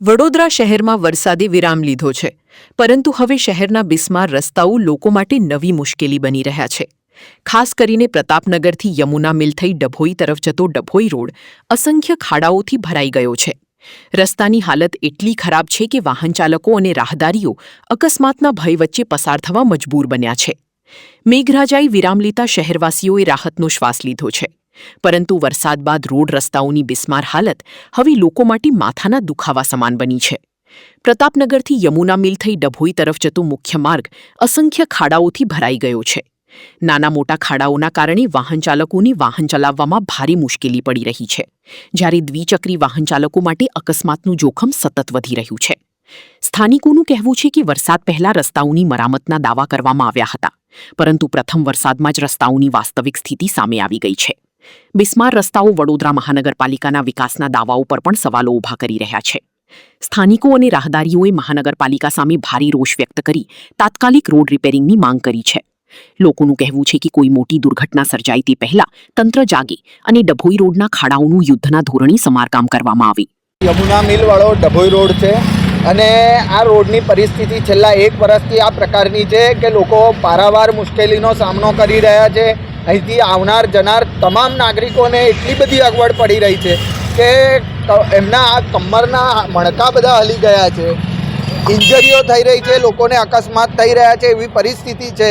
વડોદરા શહેરમાં વરસાદે વિરામ લીધો છે, પરંતુ હવે શહેરના બિસ્માર રસ્તાઓ લોકો માટે નવી મુશ્કેલી બની રહ્યા છે. ખાસ કરીને પ્રતાપનગરથી યમુના મિલ થઈ ડભોઈ તરફ જતો ડભોઈ રોડ અસંખ્ય ખાડાઓથી ભરાઈ ગયો છે. રસ્તાની હાલત એટલી ખરાબ છે કે વાહનચાલકો અને રાહદારીઓ અકસ્માતના ભય વચ્ચે પસાર થવા મજબૂર બન્યા છે. મેઘરાજાએ વિરામ લેતા શહેરવાસીઓએ રાહતનો શ્વાસ લીધો છે. પરંતુ વરસાદ બાદ રોડ રસ્તાઓની બિસ્માર હાલત હવે લોકો માટે માથાના દુખાવા સમાન બની છે. પ્રતાપનગરથી યમુના મિલ થઈ ડભોઈ તરફ જતો મુખ્ય માર્ગ અસંખ્ય ખાડાઓથી ભરાઈ ગયો છે. નાના મોટા ખાડાઓના કારણે વાહનચાલકોને વાહન ચલાવવામાં ભારે મુશ્કેલી પડી રહી છે, જ્યારે દ્વિચક્રી વાહનચાલકો માટે અકસ્માતનું જોખમ સતત વધી રહ્યું છે. સ્થાનિકોનું કહેવું છે કે વરસાદ પહેલા રસ્તાઓની મરામતના દાવા કરવામાં આવ્યા હતા, પરંતુ પ્રથમ વરસાદમાં જ રસ્તાઓની વાસ્તવિક સ્થિતિ સામે આવી ગઈ છે. બિસ્માર રસ્તાઓ વડોદરા મહાનગરપાલિકાના વિકાસના દાવાઓ પર પણ સવાલો ઊભા કરી રહ્યા છે. સ્થાનિકો અને રાહદારીઓએ મહાનગરપાલિકા સામે ભારે રોષ વ્યક્ત કરી તાત્કાલિક રોડ રિપેરિંગની માંગ કરી છે. લોકોનું કહેવું છે કે કોઈ મોટી દુર્ઘટના સર્જાય તે પહેલા તંત્ર જાગે અને ડભોઈ રોડના ખાડાઓનું યુદ્ધના ધોરણે સમારકામ કરવામાં આવે. યમુના મિલ વાળો ડભોઈ રોડ છે અને આ રોડની પરિસ્થિતિ છેલ્લા 1 વર્ષથી આ પ્રકારની છે કે લોકો પારાવાર મુશ્કેલીનો સામનો કરી રહ્યા છે. અહીંથી આવનાર જનાર તમામ નાગરિકોને એટલી બધી અગવડ પડી રહી છે કે એમના આ કમરના મણકા બધા હલી ગયા છે, ઇન્જરીઓ થઈ રહી છે, લોકોને અકસ્માત થઈ રહ્યા છે. એવી પરિસ્થિતિ છે.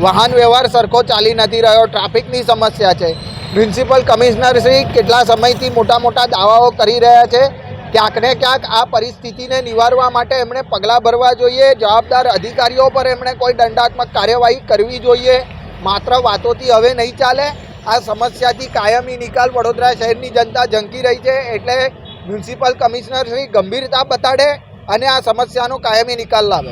વાહન વ્યવહાર સરખો ચાલી નથી રહ્યો, ટ્રાફિકની સમસ્યા છે. મ્યુનિસિપલ કમિશનરશ્રી કેટલા સમયથી મોટા દાવાઓ કરી રહ્યા છે. ક્યાંક ને ક્યાંક આ પરિસ્થિતિને નિવારવા માટે એમણે પગલાં ભરવા જોઈએ. જવાબદાર અધિકારીઓ પર એમણે કોઈ દંડાત્મક કાર્યવાહી કરવી જોઈએ. માત્ર વાતોથી હવે નહીં ચાલે. આ સમસ્યાથી કાયમી નિકાલ વડોદરા શહેરની જનતા ઝંકી રહી છે. એટલે મ્યુનિસિપલ કમિશનર શ્રી ગંભીરતા બતાડે અને આ સમસ્યાનો કાયમી નિકાલ લાવે.